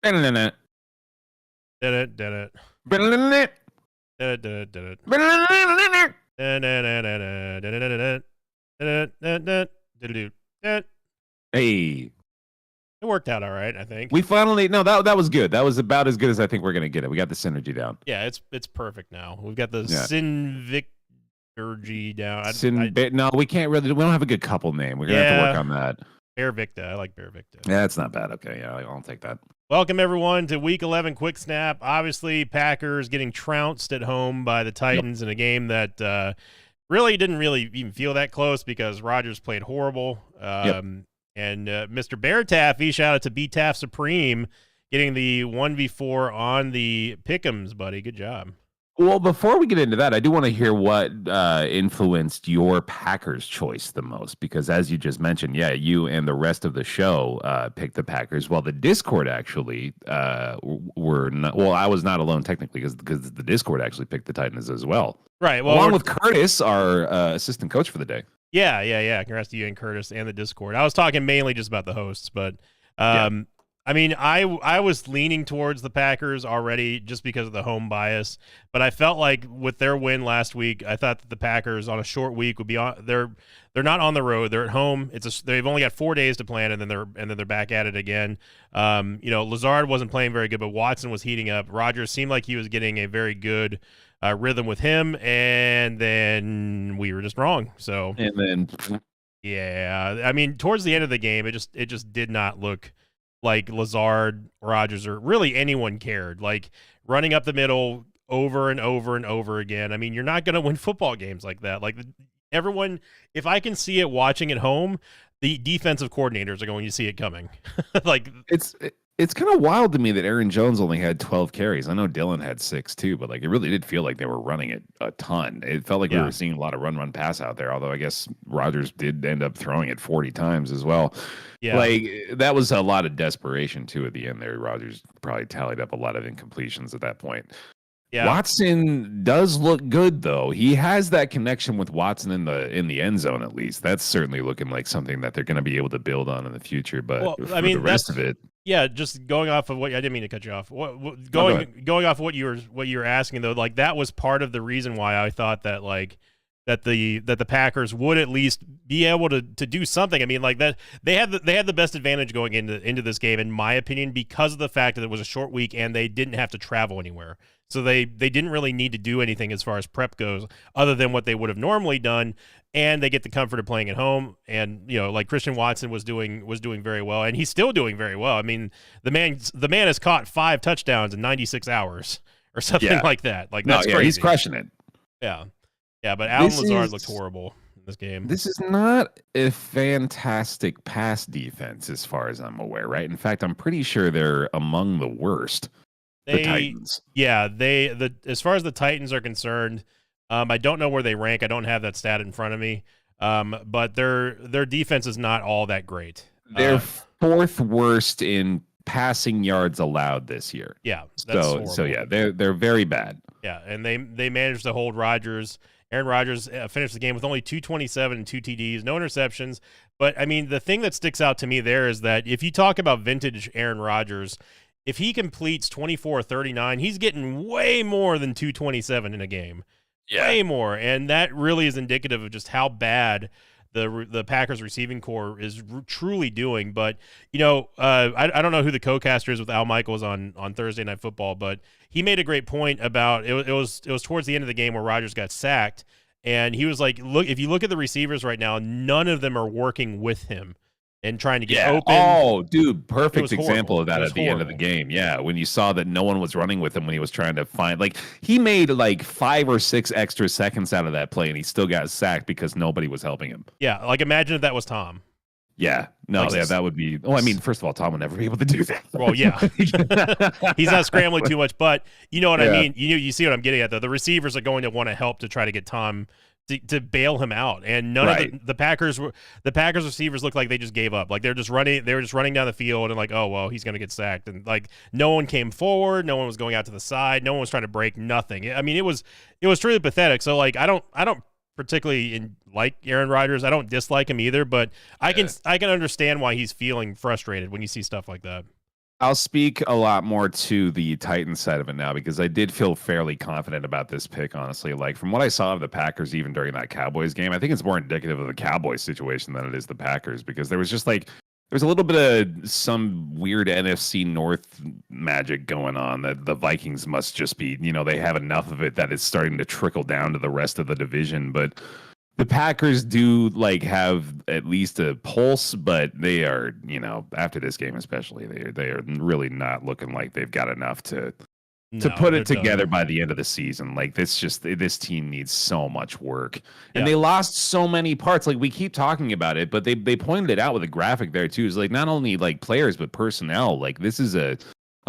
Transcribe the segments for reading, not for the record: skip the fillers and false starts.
Did Did it. Did it. it. Did it. Did it. Did it. Hey, It worked out all right, I think. we finally that was good. That was about as good as I think we're gonna get it. We got the synergy down. Yeah, it's perfect now. We've got the Sinvicturgy down. No, we can't really. We don't have a good couple name. We're gonna have to work on that. Bear Victa. I like Bear Victa. Yeah, that's not bad. Okay, yeah, I'll take that. Welcome everyone to Week 11 Quick Snap. Obviously, Packers getting trounced at home by the Titans in a game that really didn't even feel that close because Rodgers played horrible. And Mr. Bear Taffy, shout out to B Taff Supreme, getting the 1v4 on the Pick'ems, buddy. Good job. Well, before we get into that, I do want to hear what influenced your Packers choice the most, because as you just mentioned, yeah, you and the rest of the show picked the Packers. Well, the Discord actually were not. Well, I was not alone technically because the Discord actually picked the Titans as well. Right. Well, along with Curtis, our assistant coach for the day. Yeah. Congrats to you and Curtis and the Discord. I was talking mainly just about the hosts, but I mean, I was leaning towards the Packers already just because of the home bias, but I felt like with their win last week, I thought that the Packers on a short week would be on. They're not on the road; they're at home. They've only got 4 days to plan, and then they're back at it again. Lazard wasn't playing very good, but Watson was heating up. Rodgers seemed like he was getting a very good rhythm with him, and then we were just wrong. So yeah, I mean, towards the end of the game, it just did not look like Lazard, Rodgers, or really anyone cared. Like running up the middle over and over and over again. I mean, you're not going to win football games like that. Like everyone, if I can see it watching at home, the defensive coordinators are going to see it coming. Like it's kind of wild to me that Aaron Jones only had 12 carries. I know Dylan had 6 too, but like it really did feel like they were running it a ton. It felt like we were seeing a lot of run pass out there, although I guess Rodgers did end up throwing it 40 times as well. Yeah. Like that was a lot of desperation too at the end there. Rodgers probably tallied up a lot of incompletions at that point. Yeah. Watson does look good though. He has that connection with Watson in the end zone at least. That's certainly looking like something that they're going to be able to build on in the future. But I mean, the rest of it, yeah, just going off of what I didn't mean to cut you off. Going off what you were asking though, like that was part of the reason why I thought that that the Packers would at least be able to do something. I mean, like that they had the best advantage going into this game, in my opinion, because of the fact that it was a short week and they didn't have to travel anywhere. So they didn't really need to do anything as far as prep goes, other than what they would have normally done, and they get the comfort of playing at home. And like Christian Watson was doing very well, and he's still doing very well. I mean, the man has caught 5 touchdowns in 96 hours or something like that. Like that's crazy. He's crushing it. Yeah, but Allen Lazard looked horrible in this game. This is not a fantastic pass defense as far as I'm aware, right? In fact, I'm pretty sure they're among the worst. The Titans. Yeah, as far as the Titans are concerned, I don't know where they rank. I don't have that stat in front of me. But their defense is not all that great. They're 4th worst in passing yards allowed this year. Yeah. So yeah, they're very bad. Yeah, and they managed to hold Rodgers. Aaron Rodgers finished the game with only 227 and 2 TDs, no interceptions. But I mean, the thing that sticks out to me there is that if you talk about vintage Aaron Rodgers, if he completes 24 or 39, he's getting way more than 227 in a game. Yeah. Way more. And that really is indicative of just how bad the Packers receiving core is truly doing. But, I don't know who the co-caster is with Al Michaels on Thursday Night Football, but he made a great point about it was towards the end of the game where Rodgers got sacked. And he was like, look, if you look at the receivers right now, none of them are working with him and trying to get open. Oh, dude, perfect example of that at the end of the game. Yeah, when you saw that no one was running with him when he was trying to find, like, he made like 5 or 6 extra seconds out of that play, and he still got sacked because nobody was helping him. Yeah, like imagine if that was Tom. Yeah, no, that would be. Oh, I mean, first of all, Tom would never be able to do that. Well, yeah, he's not scrambling too much, but you know what I mean. You see what I'm getting at, though. The receivers are going to want to help to try to get Tom to bail him out, and none of the Packers receivers looked like they just gave up. Like they were just running down the field and like, oh well, he's gonna get sacked, and like no one came forward, no one was going out to the side, no one was trying to break nothing. I mean, it was truly pathetic. So like I don't particularly like Aaron Rodgers. I don't dislike him either, but I can understand why he's feeling frustrated when you see stuff like that. I'll speak a lot more to the Titans side of it now because I did feel fairly confident about this pick, honestly. Like from what I saw of the Packers, even during that Cowboys game, I think it's more indicative of the Cowboys situation than it is the Packers because there was just like there's a little bit of some weird NFC North magic going on that the Vikings must just be, they have enough of it that it's starting to trickle down to the rest of the division. But the Packers do like have at least a pulse, but they are, after this game especially, they are really not looking like they've got enough to put it together by the end of the season. Like this team needs so much work. And they lost so many parts. Like we keep talking about it, but they pointed it out with a graphic there too. It's like not only like players but personnel. Like this is a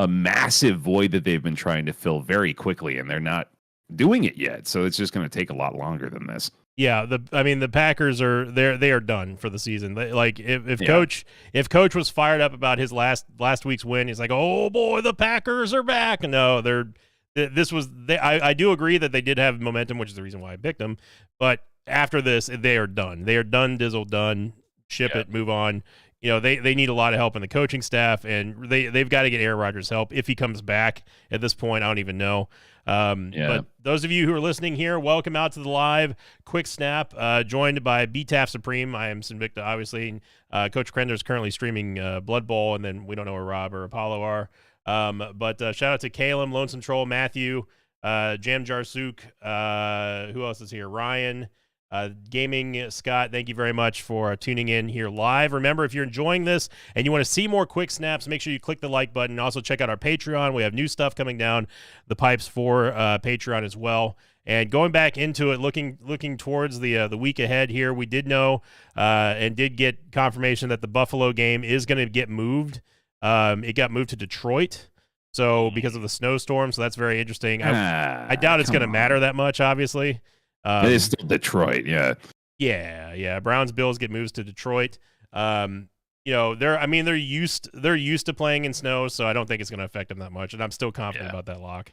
massive void that they've been trying to fill very quickly and they're not doing it yet. So it's just going to take a lot longer than this. Yeah, the Packers they are done for the season. Like if coach was fired up about his last week's win, he's like, "Oh boy, the Packers are back." No, I do agree that they did have momentum, which is the reason why I picked them. But after this, they are done. They are done, Dizzle, done. Ship it, move on. They need a lot of help in the coaching staff, and they've got to get Aaron Rodgers help if he comes back. At this point, I don't even know. But those of you who are listening here, welcome out to the live quick snap, joined by BTAF Supreme. I am Sinvicta, obviously. Coach Krender is currently streaming Blood Bowl, and then we don't know where Rob or Apollo are. But shout out to Caleb, Lonesome Troll, Matthew, Jam Jarsook, who else is here? Ryan, Gaming Scott, thank you very much for tuning in here live. Remember, if you're enjoying this and you want to see more quick snaps, make sure you click the like button. Also check out our Patreon. We have new stuff coming down the pipes for Patreon as well. And going back into it, looking towards the week ahead here, we did know and did get confirmation that the Buffalo game is going to get moved. It got moved to Detroit. So because of the snowstorm, so that's very interesting. I doubt it's going to matter that much, obviously. It is still Detroit, yeah. Yeah. Browns Bills get moves to Detroit. They're used to playing in snow, so I don't think it's going to affect them that much. And I'm still confident about that lock.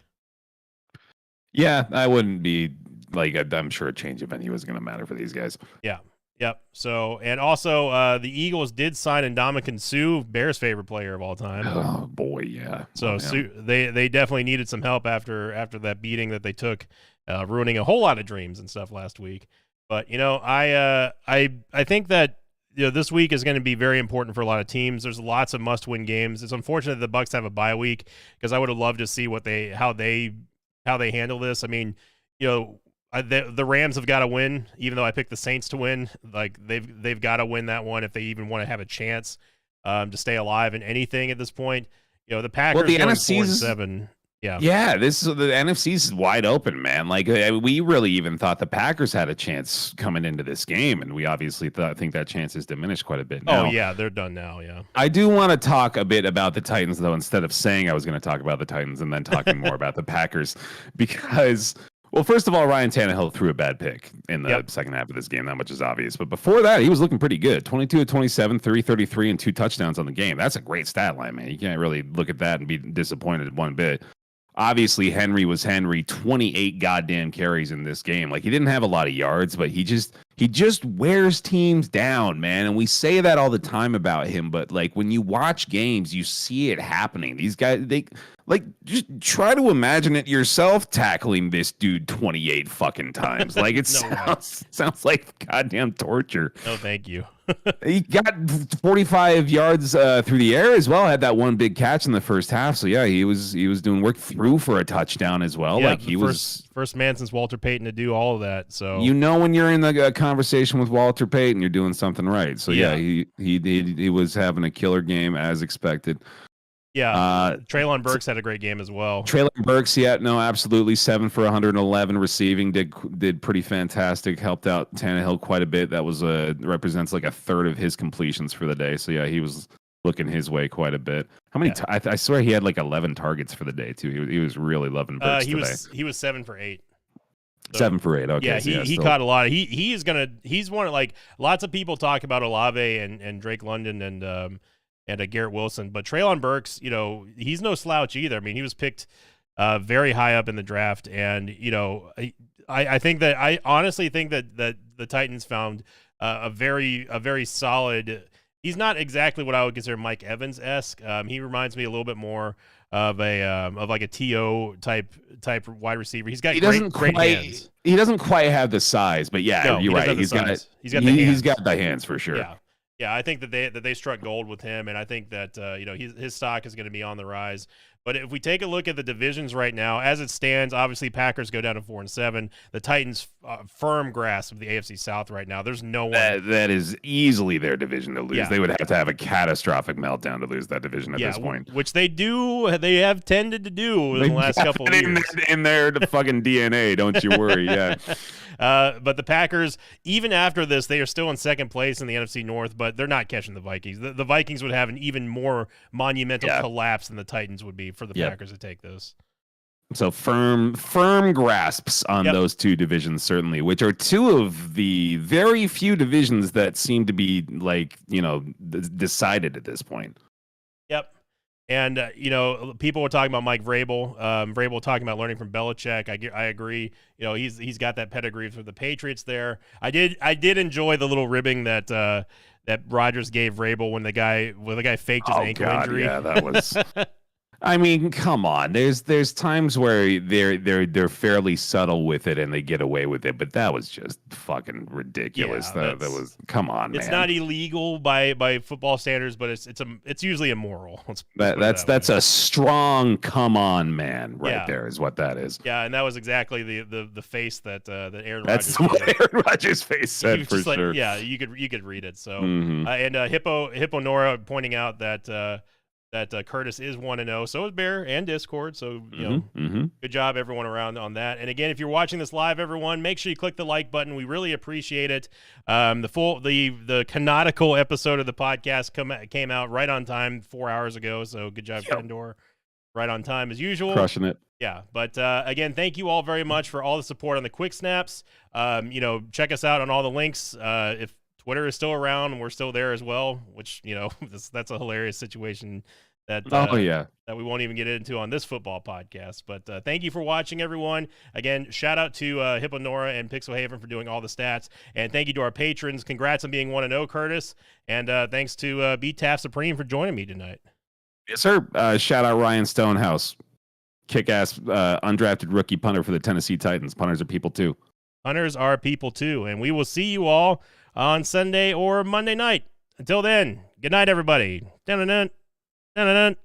Yeah, I wouldn't be like I'm sure a change of venue is going to matter for these guys. Yeah. Yep. So and also the Eagles did sign Ndamukong Suh, Bears' favorite player of all time. Oh boy, yeah. So they definitely needed some help after that beating that they took. Ruining a whole lot of dreams and stuff last week. But I think that this week is going to be very important for a lot of teams. There's lots of must-win games. It's unfortunate that the Bucs have a bye week because I would have loved to see how they handle this. I mean, the Rams have got to win, even though I picked the Saints to win. Like they've got to win that one if they even want to have a chance to stay alive in anything at this point. The Packers the going NFC 4-7. Yeah, the NFC's is wide open, man. Like we really even thought the Packers had a chance coming into this game, and we obviously think that chance has diminished quite a bit now. Oh yeah, they're done now. Yeah, I do want to talk a bit about the Titans, though, instead of saying I was going to talk about the Titans and then talking more about the Packers, because well, first of all, Ryan Tannehill threw a bad pick in the second half of this game. That much is obvious. But before that, he was looking pretty good. 22-27, 333, and 2 touchdowns on the game. That's a great stat line, man. You can't really look at that and be disappointed one bit. Obviously, Henry was Henry, 28 goddamn carries in this game. Like, he didn't have a lot of yards, but he just wears teams down, man. And we say that all the time about him, but like when you watch games, you see it happening. These guys, they like just try to imagine it yourself tackling this dude 28 fucking times. Like it sounds like goddamn torture. No, thank you. He got 45 yards through the air as well. Had that one big catch in the first half. So yeah, he was doing work through for a touchdown as well. Yeah, like he was first man since Walter Payton to do all of that. So when you're in the conversation with Walter Payton, you're doing something right. So yeah, he was having a killer game as expected. Yeah, Treylon Burks had a great game as well. Treylon Burks, absolutely 7 for 111 receiving, did pretty fantastic. Helped out Tannehill quite a bit. That was represents like a third of his completions for the day. So yeah, he was looking his way quite a bit. How many? I swear he had like 11 targets for the day too. He was really loving Burks today. He was 7 for 8. So, 7 for 8. Okay. Yeah, he caught a lot. He's one of like lots of people talk about Olave and Drake London and Garrett Wilson, but Treylon Burks, he's no slouch either. I mean, he was picked very high up in the draft, and I honestly think that the Titans found a very solid he's not exactly what I would consider Mike Evans-esque. He reminds me a little bit more of like a TO type wide receiver. He's got great hands. He doesn't quite have the size, but yeah, you're right. He's got the hands for sure. Yeah. Yeah, I think that they struck gold with him, and I think that his stock is going to be on the rise. But if we take a look at the divisions right now, as it stands, obviously Packers go down to 4-7. The Titans firm grasp of the AFC South right now. There's no one that is easily their division to lose. Yeah. They would have to have a catastrophic meltdown to lose that division at this point. Which they do. They have tended to do in the last couple of years. In their fucking DNA, don't you worry. Yeah. But the Packers, even after this, they are still in second place in the NFC North, but they're not catching the Vikings. The Vikings would have an even more monumental collapse than the Titans would be for the Packers to take this. So firm grasps on those two divisions, certainly, which are two of the very few divisions that seem to be decided at this point. Yep. And, people were talking about Mike Vrabel. Vrabel talking about learning from Belichick. I agree. He's got that pedigree for the Patriots there. I did enjoy the little ribbing that Rodgers gave Vrabel when the guy faked his ankle injury. Yeah, that was. I mean, come on. There's times where they're fairly subtle with it and they get away with it, but that was just fucking ridiculous. Yeah, that was come on, man. It's not illegal by football standards, but it's usually immoral. That's a strong come on, man. There is what that is. Yeah, and that was exactly the face that Aaron Rodgers. That's what Aaron Rodgers' face said for sure. Yeah, you could read it. So and Hippo Nora pointing out that Curtis is 1-0. So is Bear and Discord. So, good job everyone around on that. And again, if you're watching this live, everyone, make sure you click the like button. We really appreciate it. The canonical episode of the podcast came out right on time 4 hours ago. So good job, Kendor. Right on time as usual. Crushing it. Yeah. But again, thank you all very much for all the support on the quick snaps. Check us out on all the links. If Twitter is still around and we're still there as well, which, that's a hilarious situation that that we won't even get into on this football podcast. But thank you for watching, everyone. Again, shout out to Hippo Nora and Pixel Haven for doing all the stats. And thank you to our patrons. Congrats on being 1-0, Curtis. And thanks to BTAF Supreme for joining me tonight. Yes, sir. Shout out Ryan Stonehouse. Kick-ass undrafted rookie punter for the Tennessee Titans. Punters are people too. Punters are people too. And we will see you all on Sunday or Monday night. Until then, good night, everybody. Dun-dun-dun. Dun-dun-dun.